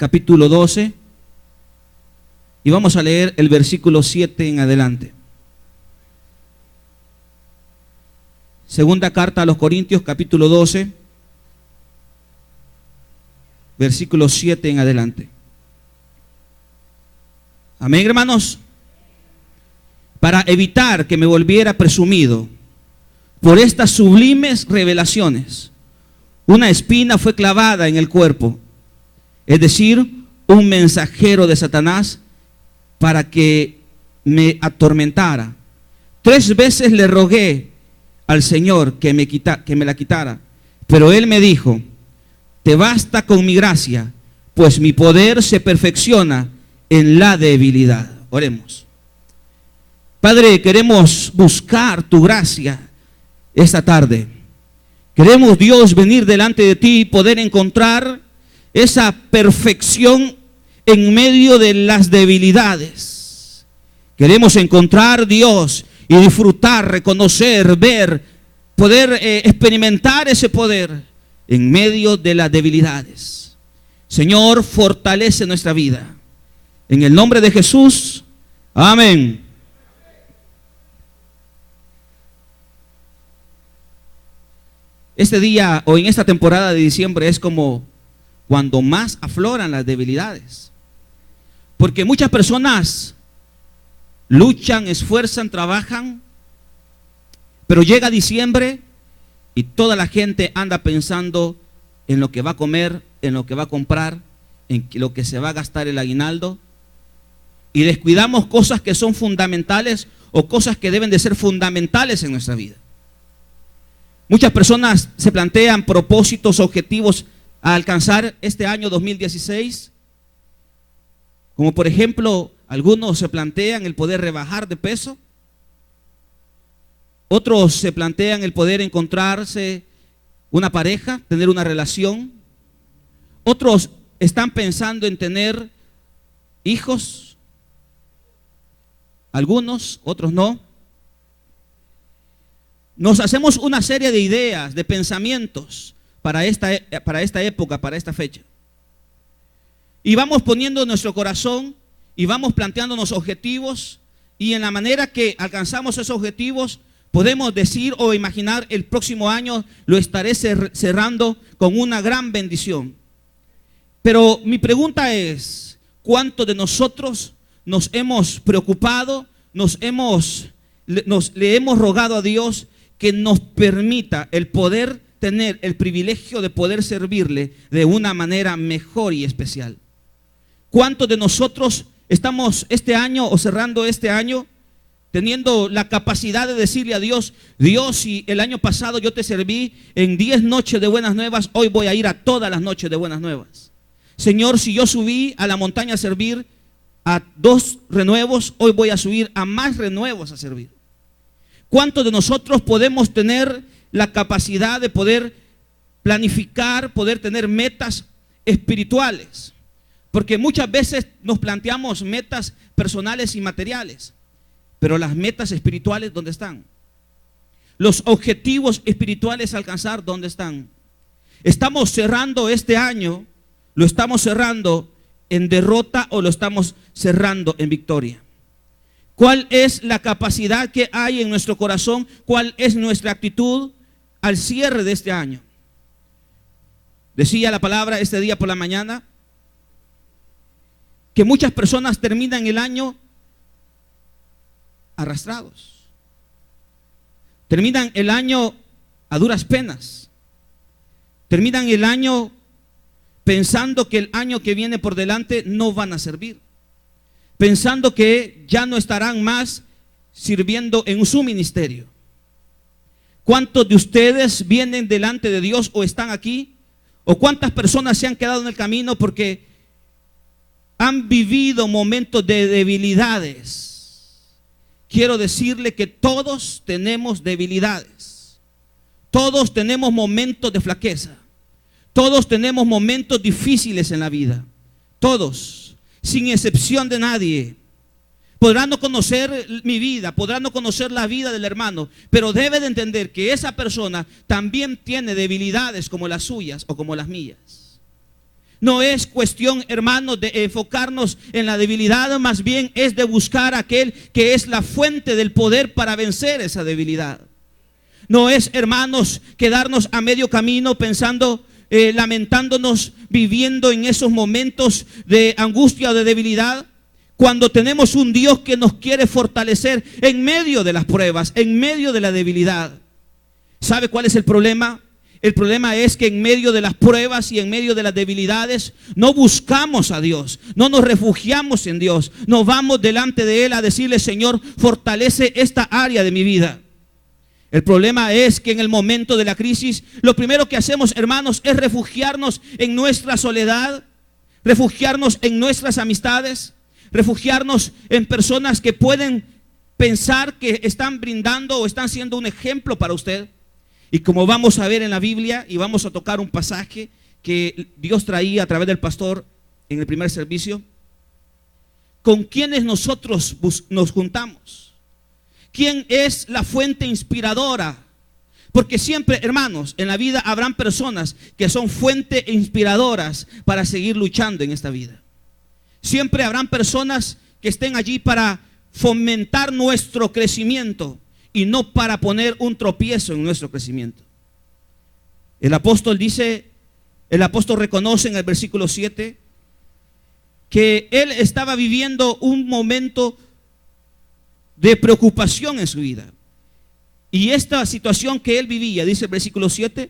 capítulo 12, y vamos a leer el versículo 7 en adelante. Segunda carta a los Corintios, capítulo 12, versículo 7 en adelante. Amén, hermanos. Para evitar que me volviera presumido por estas sublimes revelaciones, una espina fue clavada en el cuerpo, es decir, un mensajero de Satanás para que me atormentara. 3 veces le rogué al Señor que me la quitara, pero Él me dijo: te basta con mi gracia, pues mi poder se perfecciona en la debilidad. Oremos. Padre, queremos buscar tu gracia esta tarde. Queremos, Dios, venir delante de ti y poder encontrar esa perfección en medio de las debilidades. Queremos encontrar, Dios, y disfrutar, reconocer, ver, poder experimentar ese poder en medio de las debilidades. Señor, fortalece nuestra vida. En el nombre de Jesús, amén. Este día o en esta temporada de diciembre es como cuando más afloran las debilidades. Porque muchas personas luchan, esfuerzan, trabajan, pero llega diciembre y toda la gente anda pensando en lo que va a comer, en lo que va a comprar, en lo que se va a gastar el aguinaldo, y descuidamos cosas que son fundamentales o cosas que deben de ser fundamentales en nuestra vida. Muchas personas se plantean propósitos, objetivos a alcanzar este año 2016, como por ejemplo, algunos se plantean el poder rebajar de peso, otros se plantean el poder encontrarse una pareja, tener una relación, otros están pensando en tener hijos, algunos, otros no. Nos hacemos una serie de ideas, de pensamientos para esta época, para esta fecha. Y vamos poniendo nuestro corazón y vamos planteándonos objetivos, y en la manera que alcanzamos esos objetivos podemos decir o imaginar el próximo año lo estaré cerrando con una gran bendición. Pero mi pregunta es, ¿cuántos de nosotros nos hemos preocupado, le hemos rogado a Dios que nos permita el poder tener el privilegio de poder servirle de una manera mejor y especial? ¿Cuántos de nosotros estamos este año o cerrando este año teniendo la capacidad de decirle a Dios: Dios, si el año pasado yo te serví en 10 noches de buenas nuevas, hoy voy a ir a todas las noches de buenas nuevas. Señor, si yo subí a la montaña a servir a 2 renuevos, hoy voy a subir a más renuevos a servir. ¿Cuántos de nosotros podemos tener la capacidad de poder planificar, poder tener metas espirituales? Porque muchas veces nos planteamos metas personales y materiales, pero las metas espirituales, ¿dónde están? Los objetivos espirituales a alcanzar, ¿dónde están? Estamos cerrando este año, ¿lo estamos cerrando en derrota o lo estamos cerrando en victoria? ¿Cuál es la capacidad que hay en nuestro corazón? ¿Cuál es nuestra actitud al cierre de este año? Decía la palabra este día por la mañana que muchas personas terminan el año arrastrados. Terminan el año a duras penas. Terminan el año pensando que el año que viene por delante no van a servir. Pensando que ya no estarán más sirviendo en su ministerio. ¿Cuántos de ustedes vienen delante de Dios o están aquí? ¿O cuántas personas se han quedado en el camino porque han vivido momentos de debilidades? Quiero decirle que todos tenemos debilidades. Todos tenemos momentos de flaqueza. Todos tenemos momentos difíciles en la vida. Todos, sin excepción de nadie. Podrá no conocer mi vida, podrá no conocer la vida del hermano, pero debe de entender que esa persona también tiene debilidades como las suyas o como las mías. No es cuestión, hermanos, de enfocarnos en la debilidad, más bien es de buscar a aquel que es la fuente del poder para vencer esa debilidad. No es, hermanos, quedarnos a medio camino pensando, lamentándonos, viviendo en esos momentos de angustia o de debilidad, cuando tenemos un Dios que nos quiere fortalecer en medio de las pruebas, en medio de la debilidad. ¿Sabe cuál es el problema? El problema es que en medio de las pruebas y en medio de las debilidades no buscamos a Dios, no nos refugiamos en Dios, no vamos delante de Él a decirle: Señor, fortalece esta área de mi vida. El problema es que en el momento de la crisis, lo primero que hacemos, hermanos, es refugiarnos en nuestra soledad, refugiarnos en nuestras amistades, refugiarnos en personas que pueden pensar que están brindando o están siendo un ejemplo para usted. Y como vamos a ver en la Biblia, y vamos a tocar un pasaje que Dios traía a través del pastor en el primer servicio, ¿con quiénes nosotros nos juntamos? ¿Quién es la fuente inspiradora? Porque siempre, hermanos, en la vida habrán personas que son fuentes inspiradoras para seguir luchando en esta vida. Siempre habrán personas que estén allí para fomentar nuestro crecimiento y no para poner un tropiezo en nuestro crecimiento. El apóstol reconoce en el versículo 7 que él estaba viviendo un momento de preocupación en su vida. Y esta situación que él vivía, dice el versículo 7,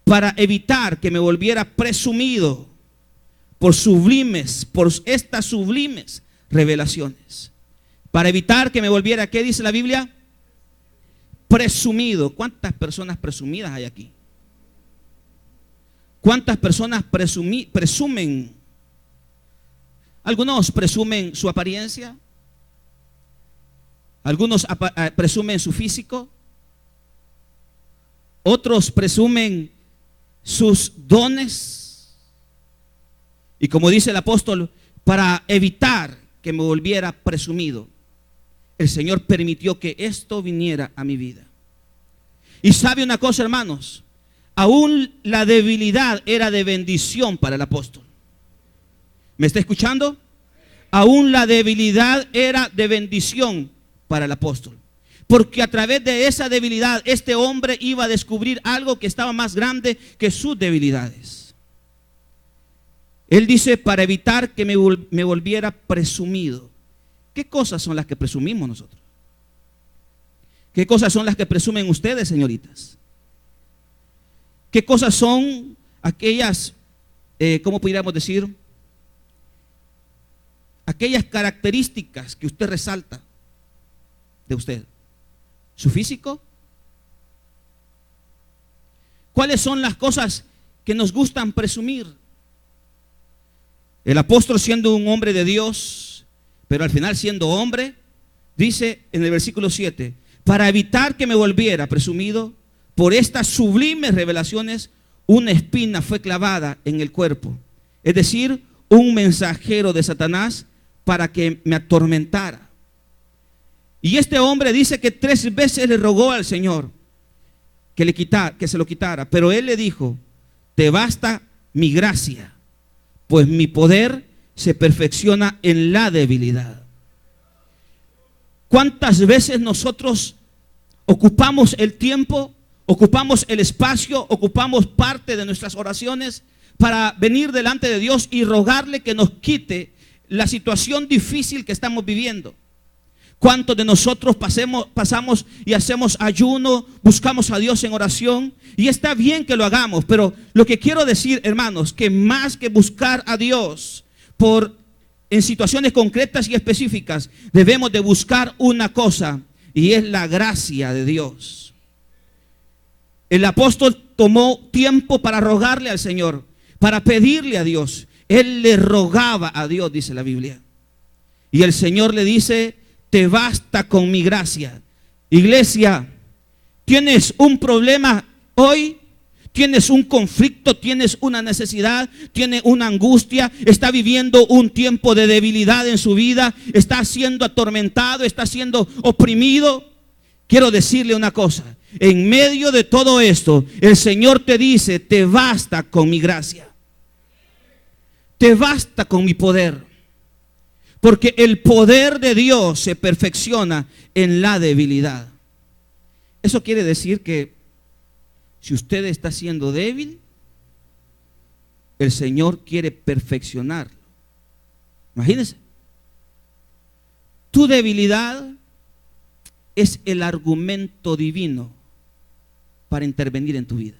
para evitar que me volviera presumido por estas sublimes revelaciones. Para evitar que me volviera, ¿qué dice la Biblia? Presumido. ¿Cuántas personas presumidas hay aquí? ¿Cuántas personas presumen? Algunos presumen su apariencia, algunos presumen su físico, otros presumen sus dones. Y como dice el apóstol, para evitar que me volviera presumido, el Señor permitió que esto viniera a mi vida. Y sabe una cosa, hermanos, aún la debilidad era de bendición para el apóstol. ¿Me está escuchando? Aún la debilidad era de bendición para el apóstol. Porque a través de esa debilidad, este hombre iba a descubrir algo que estaba más grande que sus debilidades. Él dice: para evitar que me volviera presumido. ¿Qué cosas son las que presumimos nosotros? ¿Qué cosas son las que presumen ustedes, señoritas? ¿Qué cosas son aquellas, cómo pudiéramos decir, aquellas características que usted resalta de usted? ¿Su físico? ¿Cuáles son las cosas que nos gustan presumir? El apóstol, siendo un hombre de Dios, pero al final siendo hombre, dice en el versículo 7, para evitar que me volviera presumido, por estas sublimes revelaciones, una espina fue clavada en el cuerpo. Es decir, un mensajero de Satanás para que me atormentara. Y este hombre dice que 3 veces le rogó al Señor que se lo quitara. Pero él le dijo: te basta mi gracia, pues mi poder se perfecciona en la debilidad. ¿Cuántas veces nosotros ocupamos el tiempo, ocupamos el espacio, ocupamos parte de nuestras oraciones para venir delante de Dios y rogarle que nos quite la situación difícil que estamos viviendo? ¿Cuántos de nosotros pasamos y hacemos ayuno, buscamos a Dios en oración? Y está bien que lo hagamos, pero lo que quiero decir, hermanos, que más que buscar a Dios en situaciones concretas y específicas, debemos de buscar una cosa, y es la gracia de Dios. El apóstol tomó tiempo para rogarle al Señor, para pedirle a Dios. Él le rogaba a Dios, dice la Biblia. Y el Señor le dice: te basta con mi gracia. Iglesia, ¿tienes un problema hoy? ¿Tienes un conflicto? ¿Tienes una necesidad? ¿Tienes una angustia? ¿Está viviendo un tiempo de debilidad en su vida? ¿Está siendo atormentado? ¿Está siendo oprimido? Quiero decirle una cosa. En medio de todo esto, el Señor te dice: te basta con mi gracia. te basta con mi poder, porque el poder de Dios se perfecciona en la debilidad. Eso quiere decir que si usted está siendo débil, el Señor quiere perfeccionarlo. Imagínense. Tu debilidad es el argumento divino para intervenir en tu vida.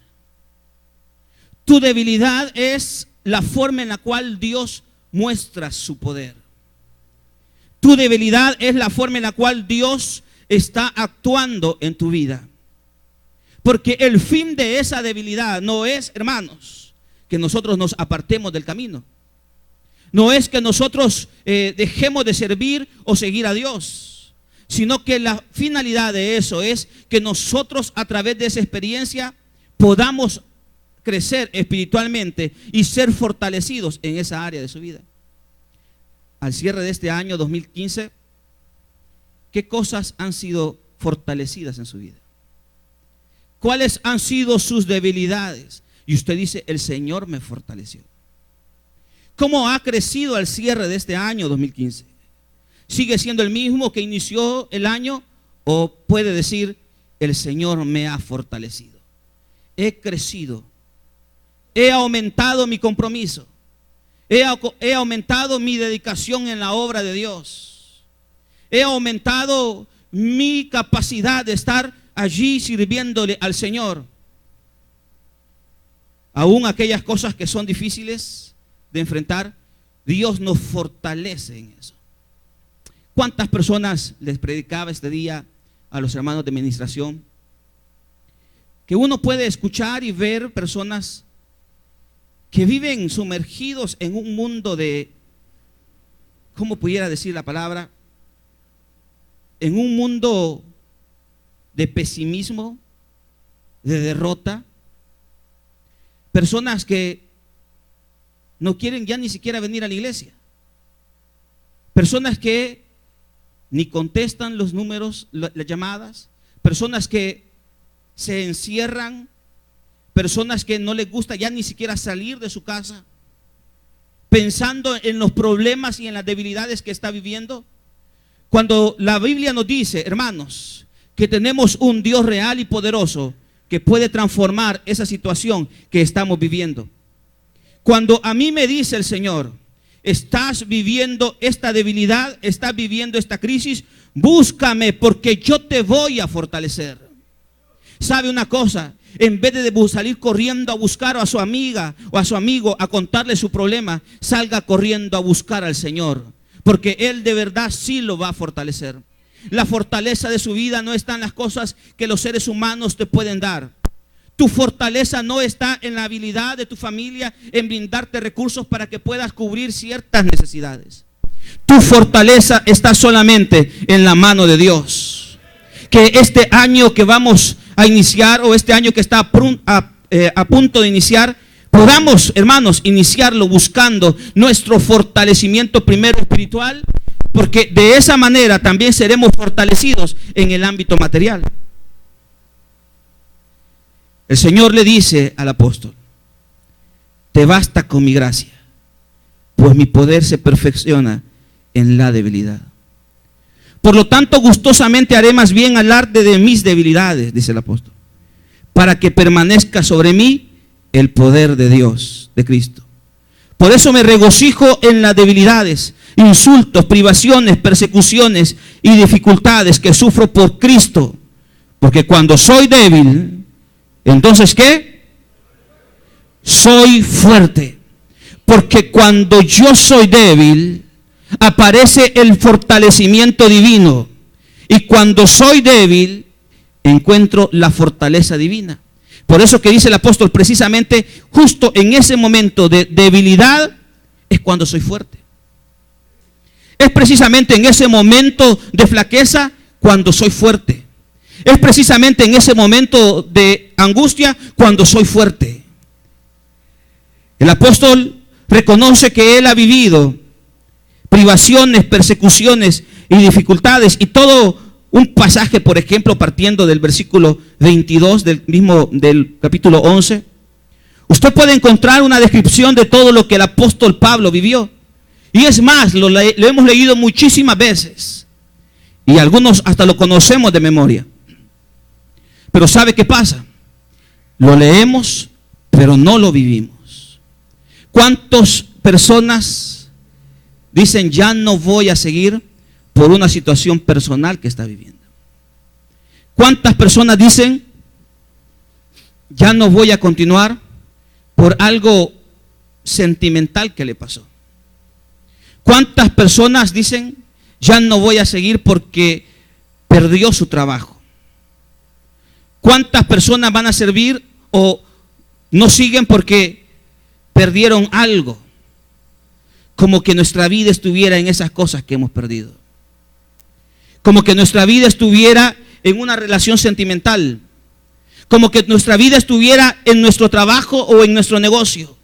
Tu debilidad es la forma en la cual Dios muestra su poder. Tu debilidad es la forma en la cual Dios está actuando en tu vida. Porque el fin de esa debilidad no es, hermanos, que nosotros nos apartemos del camino. No es que nosotros dejemos de servir o seguir a Dios, sino que la finalidad de eso es que nosotros a través de esa experiencia podamos crecer espiritualmente y ser fortalecidos en esa área de su vida. Al cierre de este año 2015, ¿qué cosas han sido fortalecidas en su vida? ¿Cuáles han sido sus debilidades? Y usted dice, el Señor me fortaleció. ¿Cómo ha crecido al cierre de este año 2015? ¿Sigue siendo el mismo que inició el año? ¿O puede decir, el Señor me ha fortalecido? He crecido. He aumentado mi compromiso. He aumentado mi dedicación en la obra de Dios. He aumentado mi capacidad de estar allí sirviéndole al Señor. Aún aquellas cosas que son difíciles de enfrentar, Dios nos fortalece en eso. ¿Cuántas personas les predicaba este día a los hermanos de administración? Que uno puede escuchar y ver personas que viven sumergidos en un mundo de, ¿cómo pudiera decir la palabra? En un mundo de pesimismo, de derrota. Personas que no quieren ya ni siquiera venir a la iglesia. Personas que ni contestan los números, las llamadas. Personas que se encierran. Personas que no les gusta ya ni siquiera salir de su casa, pensando en los problemas y en las debilidades que está viviendo. Cuando la Biblia nos dice, hermanos, que tenemos un Dios real y poderoso que puede transformar esa situación que estamos viviendo. Cuando a mí me dice el Señor, estás viviendo esta debilidad, estás viviendo esta crisis, búscame porque yo te voy a fortalecer. ¿Sabe una cosa? En vez de salir corriendo a buscar a su amiga o a su amigo a contarle su problema, salga corriendo a buscar al Señor, porque Él de verdad sí lo va a fortalecer. La fortaleza de su vida no está en las cosas que los seres humanos te pueden dar. Tu fortaleza no está en la habilidad de tu familia en brindarte recursos para que puedas cubrir ciertas necesidades. Tu fortaleza está solamente en la mano de Dios. Que este año que vamos a iniciar, o este año que está a punto de iniciar, podamos, hermanos, iniciarlo buscando nuestro fortalecimiento primero espiritual, porque de esa manera también seremos fortalecidos en el ámbito material. El Señor le dice al apóstol, te basta con mi gracia, pues mi poder se perfecciona en la debilidad. Por lo tanto, gustosamente haré más bien alarde de mis debilidades, dice el apóstol, para que permanezca sobre mí el poder de Dios, de Cristo. Por eso me regocijo en las debilidades, insultos, privaciones, persecuciones y dificultades que sufro por Cristo. Porque cuando soy débil, entonces ¿qué? Soy fuerte. Porque cuando yo soy débil, aparece el fortalecimiento divino. Y cuando soy débil, encuentro la fortaleza divina. Por eso que dice el apóstol, precisamente justo en ese momento de debilidad es cuando soy fuerte. Es precisamente en ese momento de flaqueza cuando soy fuerte. Es precisamente en ese momento de angustia cuando soy fuerte. El apóstol reconoce que él ha vivido privaciones, persecuciones y dificultades, y todo un pasaje, por ejemplo, partiendo del versículo 22 del capítulo 11, Usted puede encontrar una descripción de todo lo que el apóstol Pablo vivió. Y es más, lo hemos leído muchísimas veces. Y algunos hasta lo conocemos de memoria. Pero ¿sabe qué pasa? Lo leemos, pero no lo vivimos. ¿Cuántas personas dicen ya no voy a seguir por una situación personal que está viviendo? ¿Cuántas personas dicen ya no voy a continuar por algo sentimental que le pasó? ¿Cuántas personas dicen ya no voy a seguir porque perdió su trabajo? ¿Cuántas personas van a servir o no siguen porque perdieron algo? Como que nuestra vida estuviera en esas cosas que hemos perdido. Como que nuestra vida estuviera en una relación sentimental. Como que nuestra vida estuviera en nuestro trabajo o en nuestro negocio.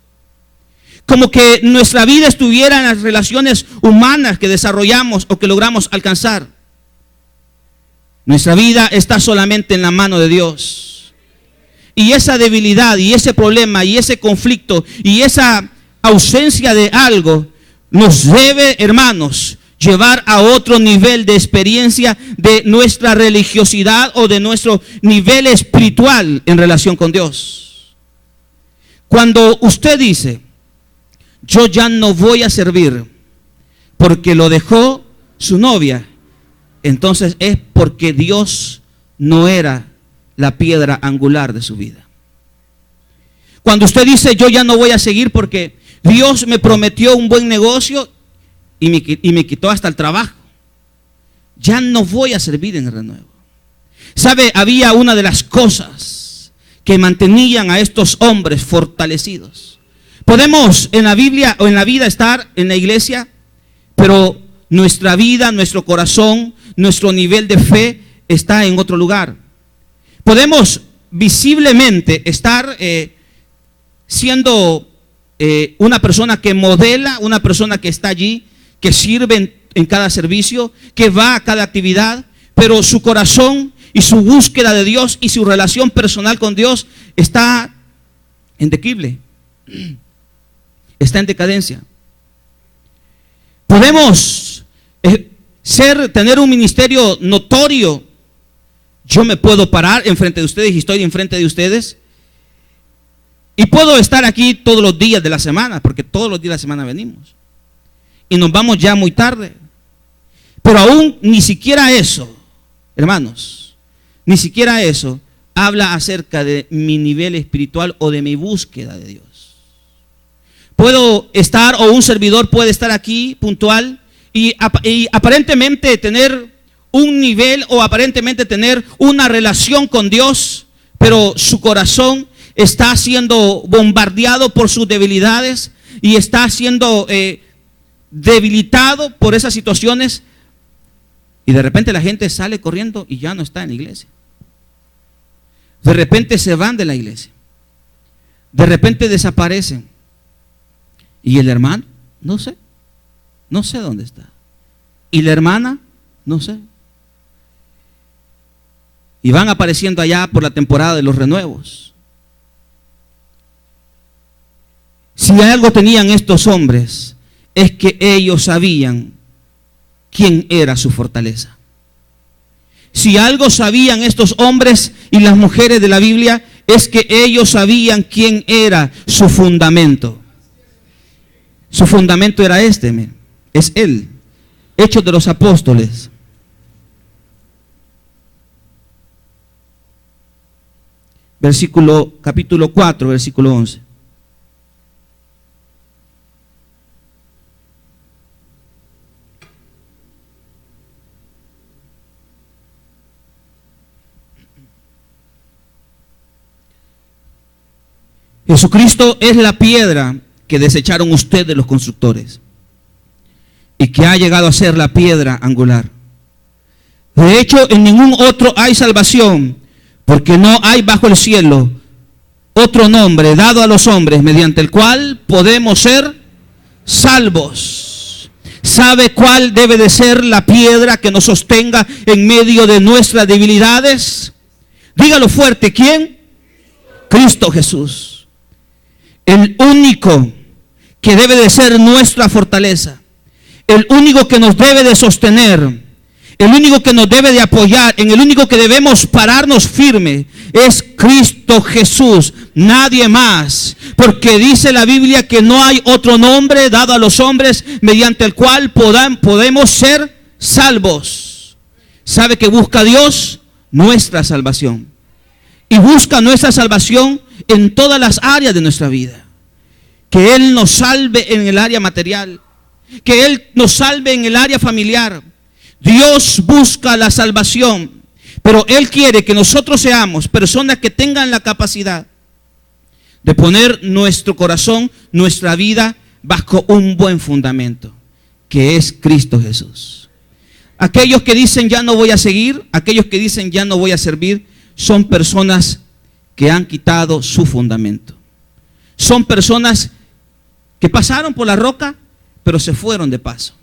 Como que nuestra vida estuviera en las relaciones humanas que desarrollamos o que logramos alcanzar. Nuestra vida está solamente en la mano de Dios. Y esa debilidad y ese problema y ese conflicto y esa ausencia de algo nos debe, hermanos, llevar a otro nivel de experiencia de nuestra religiosidad o de nuestro nivel espiritual en relación con Dios. Cuando usted dice, yo ya no voy a servir porque lo dejó su novia, entonces es porque Dios no era la piedra angular de su vida. Cuando usted dice, yo ya no voy a seguir porque Dios me prometió un buen negocio y me quitó hasta el trabajo, ya no voy a servir en el renuevo. ¿Sabe? Había una de las cosas que mantenían a estos hombres fortalecidos. Podemos en la Biblia o en la vida estar en la iglesia, pero nuestra vida, nuestro corazón, nuestro nivel de fe está en otro lugar. Podemos visiblemente estar siendo una persona que modela, una persona que está allí, que sirve en cada servicio, que va a cada actividad, pero su corazón y su búsqueda de Dios y su relación personal con Dios está en declive, está en decadencia. Podemos tener un ministerio notorio. Yo me puedo parar enfrente de ustedes y estoy enfrente de ustedes y puedo estar aquí todos los días de la semana, porque todos los días de la semana venimos y nos vamos ya muy tarde. Pero aún ni siquiera eso, hermanos, ni siquiera eso habla acerca de mi nivel espiritual o de mi búsqueda de Dios. Puedo estar, o un servidor puede estar aquí puntual y aparentemente tener un nivel o aparentemente tener una relación con Dios, pero su corazón está siendo bombardeado por sus debilidades y está siendo debilitado por esas situaciones, y de repente la gente sale corriendo y ya no está en la iglesia. De repente se van de la iglesia, de repente desaparecen. Y el hermano, no sé dónde está. Y la hermana, no sé. Y van apareciendo allá por la temporada de los renuevos. Si algo tenían estos hombres, es que ellos sabían quién era su fortaleza. Si algo sabían estos hombres y las mujeres de la Biblia, es que ellos sabían quién era su fundamento. Su fundamento era este, es Él. Hechos de los Apóstoles. Capítulo 4, versículo 11. Jesucristo es la piedra que desecharon ustedes los constructores y que ha llegado a ser la piedra angular. De hecho, en ningún otro hay salvación, porque no hay bajo el cielo otro nombre dado a los hombres mediante el cual podemos ser salvos. ¿Sabe cuál debe de ser la piedra que nos sostenga en medio de nuestras debilidades? Dígalo fuerte, ¿quién? Cristo Jesús. el único que debe de ser nuestra fortaleza, el único que nos debe de sostener, el único que nos debe de apoyar, en el único que debemos pararnos firme, es Cristo Jesús, nadie más. Porque dice la Biblia que no hay otro nombre dado a los hombres mediante el cual podemos ser salvos. ¿Sabe que busca Dios? Nuestra salvación. Y busca nuestra salvación en todas las áreas de nuestra vida. Que Él nos salve en el área material, que Él nos salve en el área familiar. Dios busca la salvación, pero Él quiere que nosotros seamos personas que tengan la capacidad de poner nuestro corazón, nuestra vida bajo un buen fundamento, que es Cristo Jesús. Aquellos que dicen ya no voy a seguir, aquellos que dicen ya no voy a servir, son personas que han quitado su fundamento. Son personas que pasaron por la roca, pero se fueron de paso.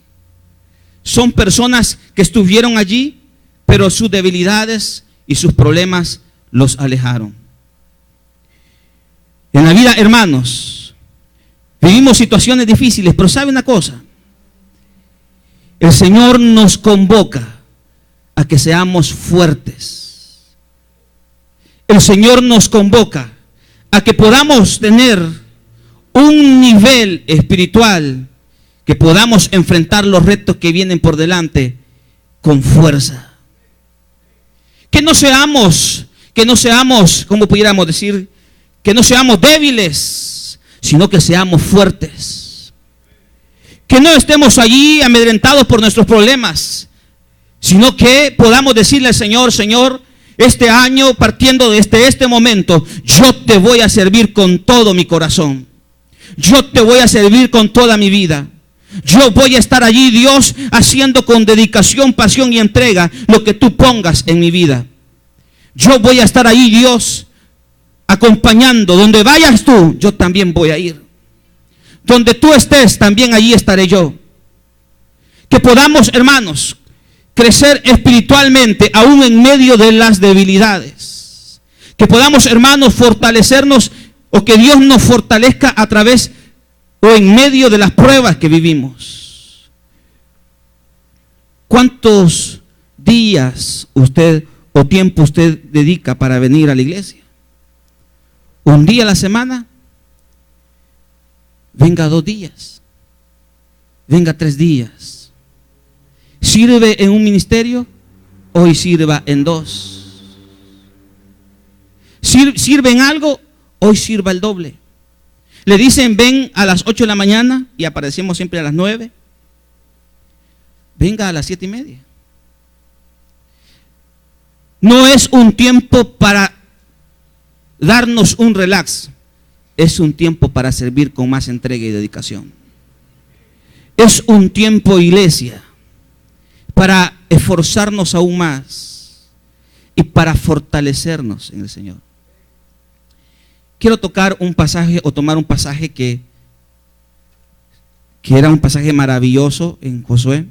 Son personas que estuvieron allí, pero sus debilidades y sus problemas los alejaron. En la vida, hermanos, vivimos situaciones difíciles, pero ¿sabe una cosa? El Señor nos convoca a que seamos fuertes. El Señor nos convoca a que podamos tener un nivel espiritual, que podamos enfrentar los retos que vienen por delante con fuerza. Que no seamos, como pudiéramos decir, que no seamos débiles, sino que seamos fuertes. Que no estemos allí amedrentados por nuestros problemas, sino que podamos decirle al Señor: Señor, este año, partiendo desde este momento, yo te voy a servir con todo mi corazón. Yo te voy a servir con toda mi vida. Yo voy a estar allí, Dios, haciendo con dedicación, pasión y entrega lo que tú pongas en mi vida. Yo voy a estar allí, Dios, acompañando. Donde vayas tú, yo también voy a ir. Donde tú estés, también allí estaré yo. Que podamos, hermanos, crecer espiritualmente aún en medio de las debilidades. Que podamos, hermanos, fortalecernos, o que Dios nos fortalezca a través o en medio de las pruebas que vivimos. ¿Cuántos días usted o tiempo usted dedica para venir a la iglesia? ¿Un día a la semana? Venga 2 días. Venga 3 días. ¿Sirve en un ministerio? Hoy sirva en 2. ¿Sirve en algo? Hoy sirva el doble. Le dicen ven a las 8 de la mañana y aparecemos siempre a las 9. Venga a las 7:30. No es un tiempo para darnos un relax. Es un tiempo para servir con más entrega y dedicación. Es un tiempo, iglesia, para esforzarnos aún más y para fortalecernos en el Señor. Quiero tocar un pasaje o tomar un pasaje que era un pasaje maravilloso en Josué.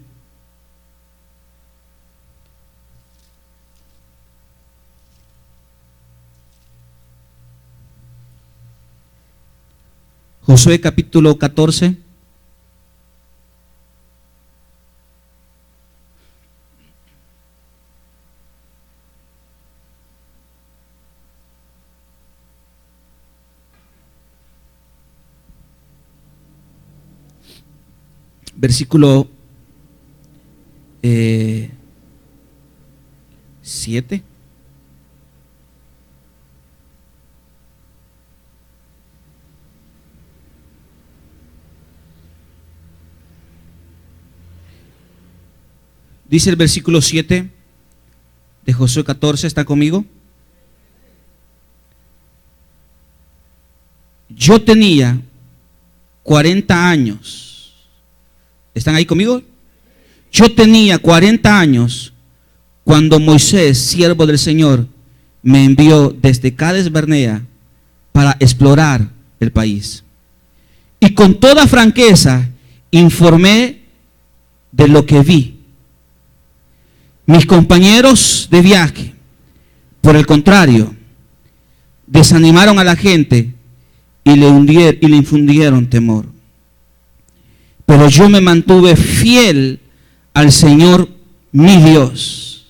Josué capítulo 14. Versículo 7. Dice el versículo 7 de Josué 14, ¿está conmigo? Yo tenía 40 años. ¿Están ahí conmigo? Yo tenía 40 años cuando Moisés, siervo del Señor, me envió desde Cades Barnea para explorar el país. Y con toda franqueza informé de lo que vi. Mis compañeros de viaje, por el contrario, desanimaron a la gente y le infundieron temor. Pero yo me mantuve fiel al Señor mi Dios.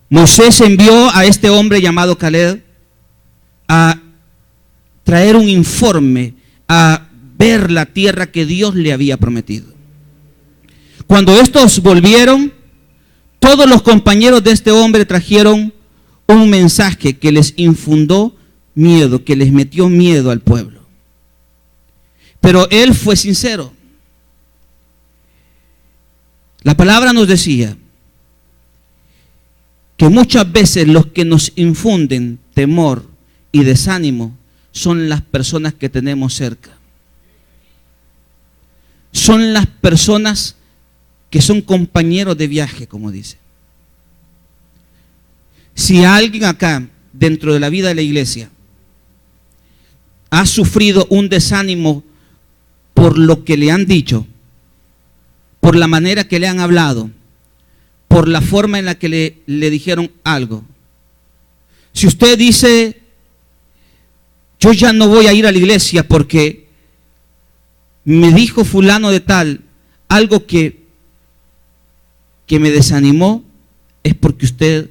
Moisés envió a este hombre llamado Caleb a traer un informe, a ver la tierra que Dios le había prometido. Cuando estos volvieron, todos los compañeros de este hombre trajeron un mensaje que les infundó miedo, que les metió miedo al pueblo. Pero él fue sincero. La palabra nos decía que muchas veces los que nos infunden temor y desánimo son las personas que tenemos cerca. Son las personas que son compañeros de viaje, como dice. Si alguien acá, dentro de la vida de la iglesia, ha sufrido un desánimo por lo que le han dicho, por la manera que le han hablado, por la forma en la que le dijeron algo. Si usted dice, yo ya no voy a ir a la iglesia porque me dijo fulano de tal algo que me desanimó, es porque usted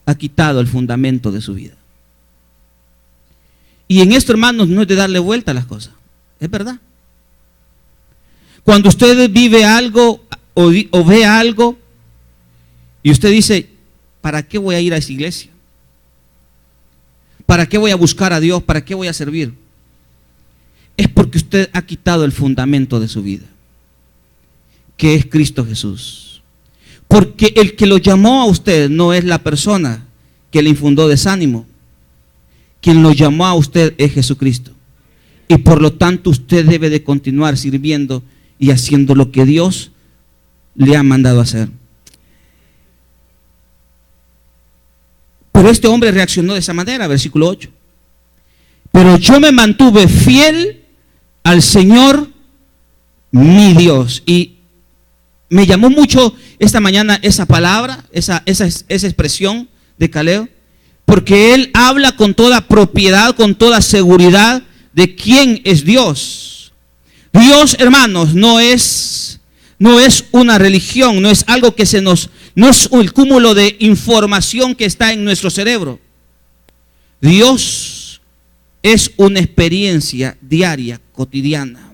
ha quitado el fundamento de su vida. Y en esto, hermanos, no es de darle vuelta a las cosas, es verdad. Cuando usted vive algo o ve algo y usted dice, ¿para qué voy a ir a esa iglesia? ¿Para qué voy a buscar a Dios? ¿Para qué voy a servir? Es porque usted ha quitado el fundamento de su vida, que es Cristo Jesús. Porque el que lo llamó a usted no es la persona que le infundó desánimo. Quien lo llamó a usted es Jesucristo. Y por lo tanto usted debe de continuar sirviendo y haciendo lo que Dios le ha mandado hacer. Pero este hombre reaccionó de esa manera, versículo 8. Pero yo me mantuve fiel al Señor mi Dios. Y me llamó mucho esta mañana esa palabra, esa expresión de Caleb, porque él habla con toda propiedad, con toda seguridad de quién es Dios. Dios, hermanos, no es una religión, no es algo que no es el cúmulo de información que está en nuestro cerebro. Dios es una experiencia diaria, cotidiana.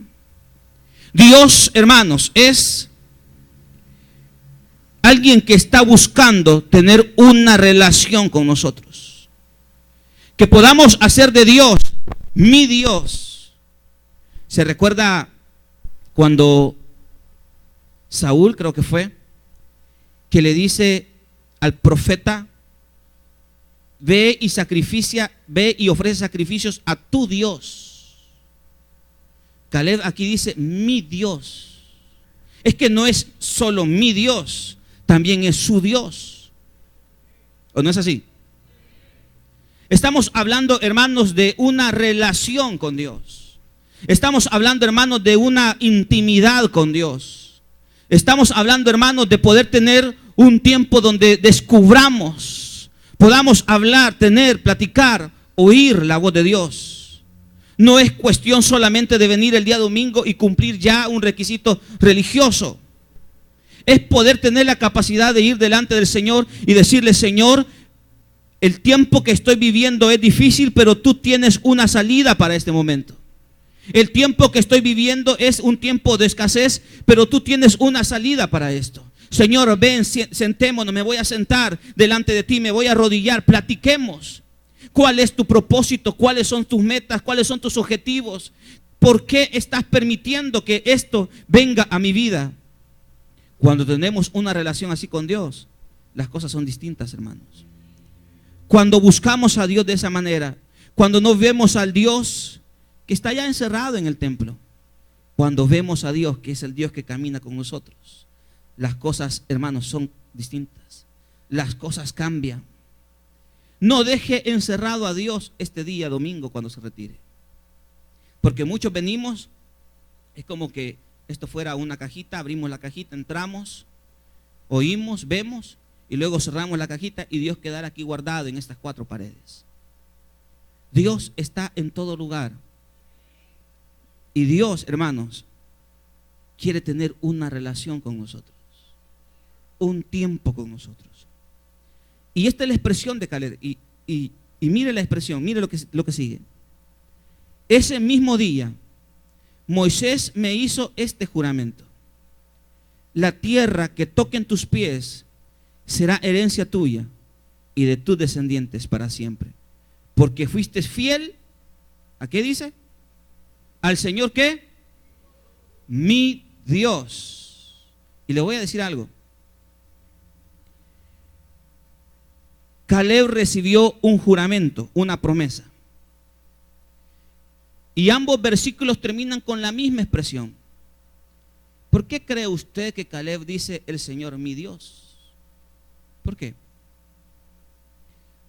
Dios, hermanos, es alguien que está buscando tener una relación con nosotros. Que podamos hacer de Dios mi Dios. ¿Se recuerda cuando Saúl, creo que fue, que le dice al profeta, ve y ofrece sacrificios a tu Dios? Caleb aquí dice, mi Dios. Es que no es solo mi Dios, también es su Dios. ¿O no es así? Estamos hablando, hermanos, de una relación con Dios. Estamos hablando, hermanos, de una intimidad con Dios. Estamos hablando, hermanos, de poder tener un tiempo donde descubramos, podamos hablar, tener, platicar, oír la voz de Dios. No es cuestión solamente de venir el día domingo y cumplir ya un requisito religioso. Es poder tener la capacidad de ir delante del Señor y decirle, Señor, el tiempo que estoy viviendo es difícil, pero tú tienes una salida para este momento. El tiempo que estoy viviendo es un tiempo de escasez, pero tú tienes una salida para esto. Señor, ven, sentémonos, me voy a sentar delante de ti, me voy a arrodillar, platiquemos. ¿Cuál es tu propósito? ¿Cuáles son tus metas? ¿Cuáles son tus objetivos? ¿Por qué estás permitiendo que esto venga a mi vida? Cuando tenemos una relación así con Dios, las cosas son distintas, hermanos. Cuando buscamos a Dios de esa manera, cuando no vemos al Dios que está ya encerrado en el templo, cuando vemos a Dios que es el Dios que camina con nosotros, las cosas, hermanos, son distintas. Las cosas cambian. No deje encerrado a Dios este día domingo cuando se retire. Porque muchos venimos, es como que esto fuera una cajita, abrimos la cajita, entramos, oímos, vemos y luego cerramos la cajita y Dios quedará aquí guardado en estas cuatro paredes. Dios está en todo lugar. Y Dios, hermanos, quiere tener una relación con nosotros, un tiempo con nosotros. Y esta es la expresión de Caleb. Y mire la expresión, mire lo que sigue. Ese mismo día, Moisés me hizo este juramento: la tierra que toquen tus pies será herencia tuya y de tus descendientes para siempre. Porque fuiste fiel, ¿a qué dice? Al Señor, ¿qué? Mi Dios. Y le voy a decir algo. Caleb recibió un juramento, una promesa. Y ambos versículos terminan con la misma expresión. ¿Por qué cree usted que Caleb dice el Señor mi Dios? ¿Por qué?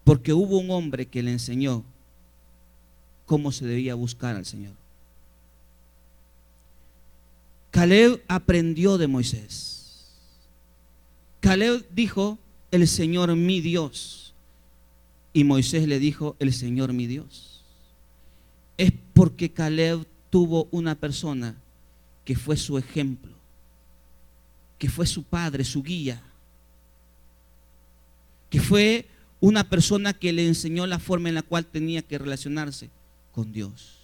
Porque hubo un hombre que le enseñó cómo se debía buscar al Señor. Caleb aprendió de Moisés. Caleb dijo el Señor mi Dios. Y Moisés le dijo el Señor mi Dios. Es porque Caleb tuvo una persona que fue su ejemplo, que fue su padre, su guía, que fue una persona que le enseñó la forma en la cual tenía que relacionarse con Dios.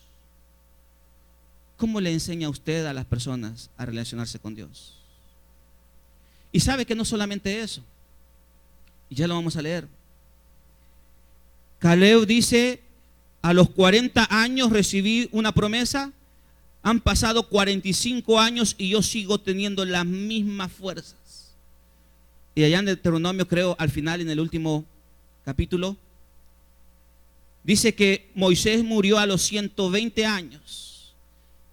¿Cómo le enseña usted a las personas a relacionarse con Dios? Y sabe que no solamente eso, y ya lo vamos a leer. Caleb dice: a los 40 años recibí una promesa, han pasado 45 años y yo sigo teniendo las mismas fuerzas. Y allá en Deuteronomio, creo, al final, en el último capítulo, dice que Moisés murió a los 120 años,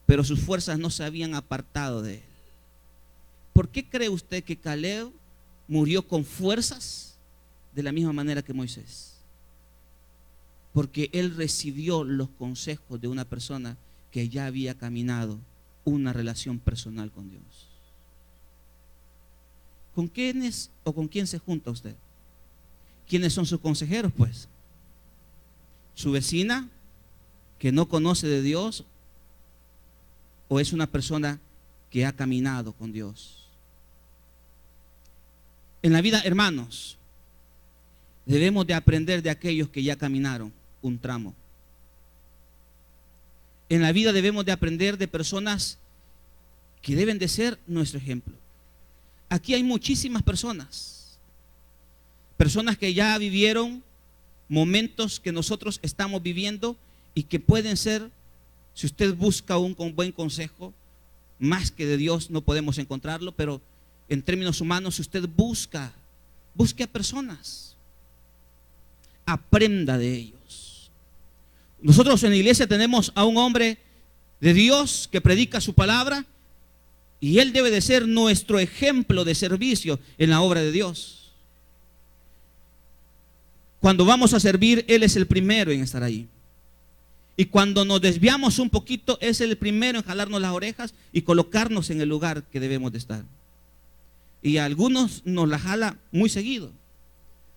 pero sus fuerzas no se habían apartado de él. ¿Por qué cree usted que Caleb murió con fuerzas de la misma manera que Moisés? Porque él recibió los consejos de una persona que ya había caminado una relación personal con Dios. ¿Con quiénes o con quién se junta usted? ¿Quiénes son sus consejeros, pues? ¿Su vecina que no conoce de Dios? ¿O es una persona que ha caminado con Dios? En la vida, hermanos, debemos de aprender de aquellos que ya caminaron un tramo. En la vida debemos de aprender de personas que deben de ser nuestro ejemplo. Aquí hay muchísimas personas que ya vivieron momentos que nosotros estamos viviendo y que pueden ser, si usted busca un buen consejo, más que de Dios no podemos encontrarlo, pero en términos humanos, si usted busque a personas, aprenda de ellos. Nosotros en la iglesia tenemos a un hombre de Dios que predica su palabra y él debe de ser nuestro ejemplo de servicio en la obra de Dios. Cuando vamos a servir, él es el primero en estar ahí. Y cuando nos desviamos un poquito, es el primero en jalarnos las orejas y colocarnos en el lugar que debemos de estar. Y a algunos nos la jala muy seguido.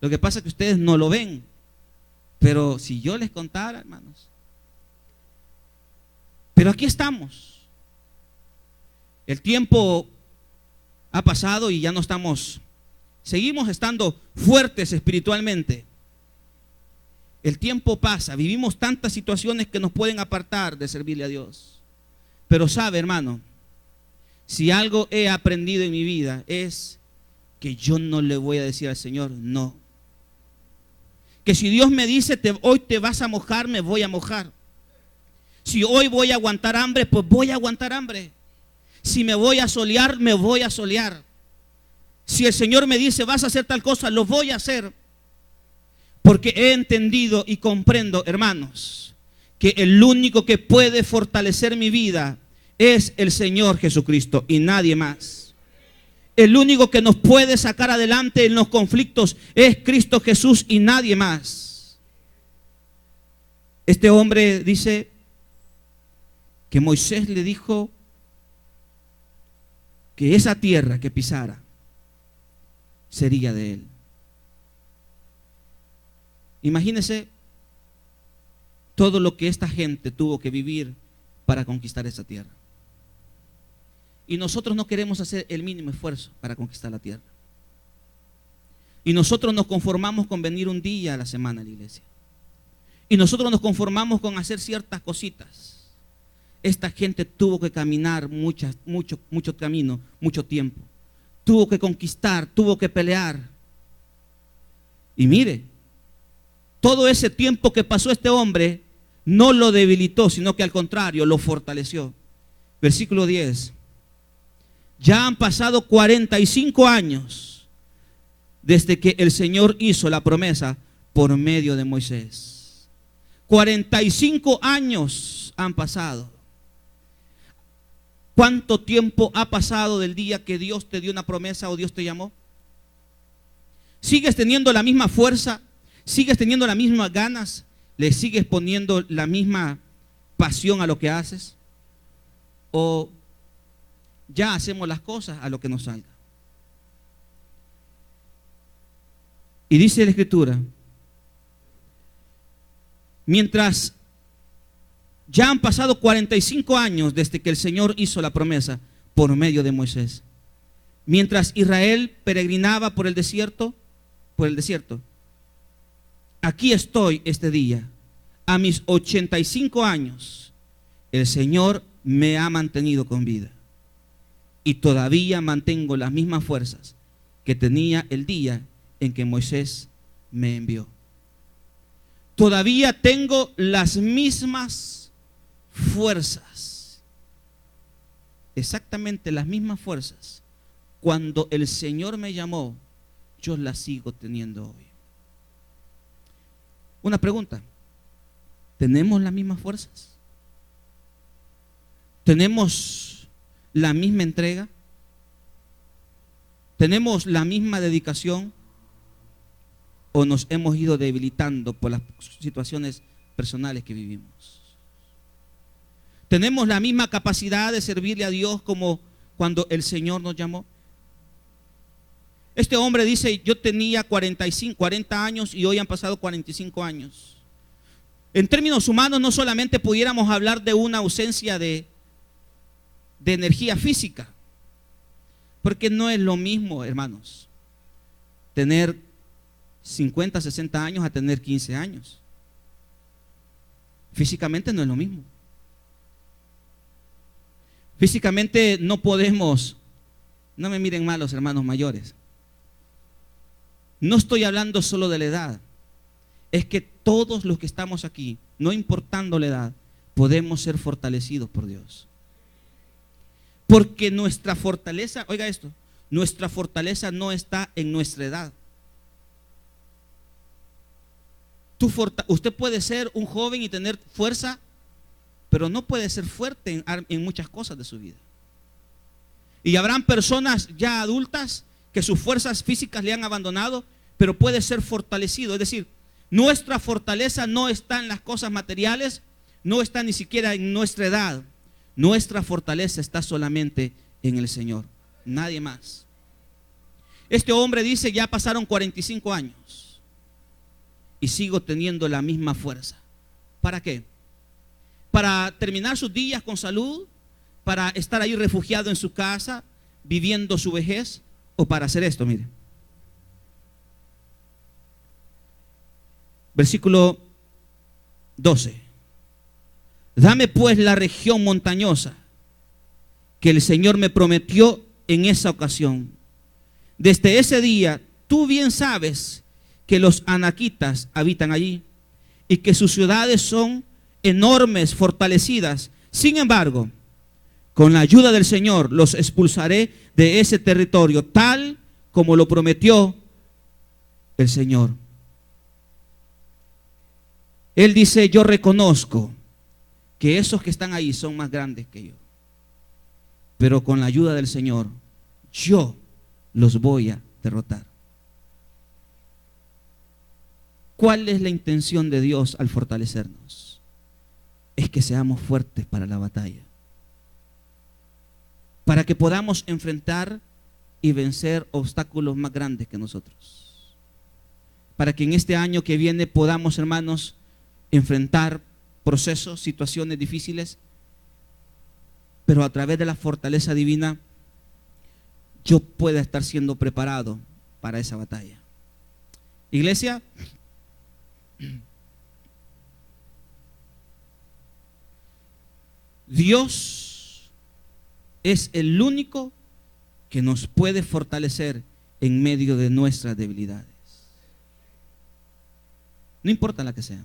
Lo que pasa es que ustedes no lo ven. Pero si yo les contara, hermanos. Pero aquí estamos. El tiempo ha pasado y ya no estamos, seguimos estando fuertes espiritualmente. El tiempo pasa, vivimos tantas situaciones que nos pueden apartar de servirle a Dios. Pero sabe, hermano, si algo he aprendido en mi vida es que yo no le voy a decir al Señor no. Que si Dios me dice hoy te vas a mojar, me voy a mojar. Si hoy voy a aguantar hambre, pues voy a aguantar hambre. Si me voy a solear, me voy a solear. Si el Señor me dice vas a hacer tal cosa, lo voy a hacer. Porque he entendido y comprendo, hermanos, que el único que puede fortalecer mi vida es el Señor Jesucristo y nadie más. El único que nos puede sacar adelante en los conflictos es Cristo Jesús y nadie más. Este hombre dice que Moisés le dijo que esa tierra que pisara sería de él. Imagínese todo lo que esta gente tuvo que vivir para conquistar esa tierra. Y nosotros no queremos hacer el mínimo esfuerzo para conquistar la tierra. Y nosotros nos conformamos con venir un día a la semana a la iglesia. Y nosotros nos conformamos con hacer ciertas cositas. Esta gente tuvo que caminar mucho camino, mucho tiempo. Tuvo que conquistar, tuvo que pelear. Y mire, todo ese tiempo que pasó este hombre no lo debilitó, sino que al contrario, lo fortaleció. Versículo 10. Ya han pasado 45 años desde que el Señor hizo la promesa por medio de Moisés. 45 años han pasado. ¿Cuánto tiempo ha pasado del día que Dios te dio una promesa o Dios te llamó? ¿Sigues teniendo la misma fuerza? ¿Sigues teniendo las mismas ganas? ¿Le sigues poniendo la misma pasión a lo que haces? ¿O ya hacemos las cosas a lo que nos salga? Y dice la Escritura, mientras ya han pasado 45 años desde que el Señor hizo la promesa por medio de Moisés, mientras Israel peregrinaba por el desierto, aquí estoy este día, a mis 85 años, el Señor me ha mantenido con vida y todavía mantengo las mismas fuerzas que tenía el día en que Moisés me envió. Todavía tengo las mismas fuerzas, exactamente las mismas fuerzas. Cuando el Señor me llamó, yo las sigo teniendo hoy. Una pregunta: ¿tenemos las mismas fuerzas? ¿Tenemos la misma entrega? ¿Tenemos la misma dedicación? ¿O nos hemos ido debilitando por las situaciones personales que vivimos? ¿Tenemos la misma capacidad de servirle a Dios como cuando el Señor nos llamó? Este hombre dice: yo tenía 40 años y hoy han pasado 45 años. En términos humanos, no solamente pudiéramos hablar de una ausencia de energía física, porque no es lo mismo, hermanos, tener 50, 60 años a tener 15 años. Físicamente no es lo mismo. Físicamente no podemos, no me miren mal los hermanos mayores, no estoy hablando solo de la edad, es que todos los que estamos aquí, no importando la edad, podemos ser fortalecidos por Dios. Porque nuestra fortaleza, oiga esto, nuestra fortaleza no está en nuestra edad. Usted puede ser un joven y tener fuerza, pero no puede ser fuerte en muchas cosas de su vida. Y habrán personas ya adultas que sus fuerzas físicas le han abandonado, pero puede ser fortalecido. Es decir, nuestra fortaleza no está en las cosas materiales, no está ni siquiera en nuestra edad. Nuestra fortaleza está solamente en el Señor, nadie más. Este hombre dice: ya pasaron 45 años y sigo teniendo la misma fuerza. ¿Para qué? ¿Para terminar sus días con salud? ¿Para estar ahí refugiado en su casa, viviendo su vejez? ¿O para hacer esto? Mire, versículo 12. Dame pues la región montañosa que el Señor me prometió en esa ocasión. Desde ese día, tú bien sabes que los anaquitas habitan allí y que sus ciudades son enormes, fortalecidas. Sin embargo, con la ayuda del Señor los expulsaré de ese territorio, tal como lo prometió el Señor. Él dice: yo reconozco que esos que están ahí son más grandes que yo, pero con la ayuda del Señor yo los voy a derrotar. ¿Cuál es la intención de Dios al fortalecernos? Es que seamos fuertes para la batalla, para que podamos enfrentar y vencer obstáculos más grandes que nosotros, para que en este año que viene podamos, hermanos, enfrentar procesos, situaciones difíciles, pero a través de la fortaleza divina yo pueda estar siendo preparado para esa batalla. Iglesia, Dios es el único que nos puede fortalecer en medio de nuestras debilidades. No importa la que sean.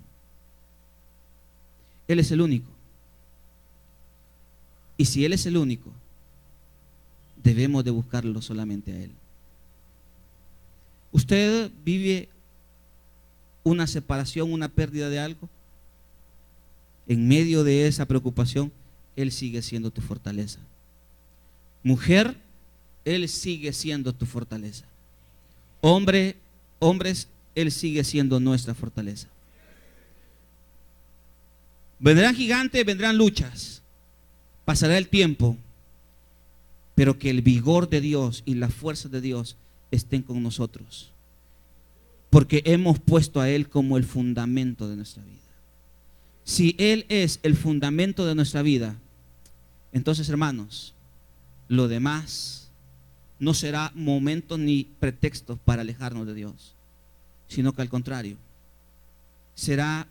Él es el único. Y si Él es el único, debemos de buscarlo solamente a Él. ¿Usted vive una separación, una pérdida de algo? En medio de esa preocupación, Él sigue siendo tu fortaleza. Mujer, Él sigue siendo tu fortaleza. Hombres, Él sigue siendo nuestra fortaleza. Vendrán gigantes, vendrán luchas, pasará el tiempo, pero que el vigor de Dios y la fuerza de Dios estén con nosotros, porque hemos puesto a Él como el fundamento de nuestra vida. Si Él es el fundamento de nuestra vida, entonces, hermanos, lo demás no será momento ni pretexto para alejarnos de Dios, sino que al contrario, será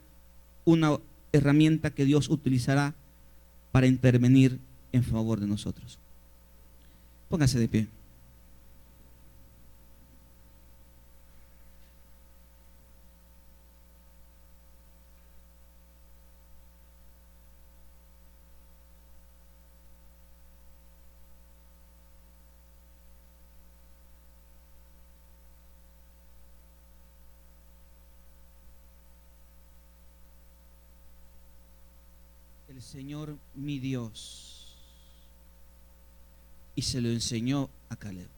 una herramienta que Dios utilizará para intervenir en favor de nosotros. Póngase de pie. El Señor mi Dios, y se lo enseñó a Caleb.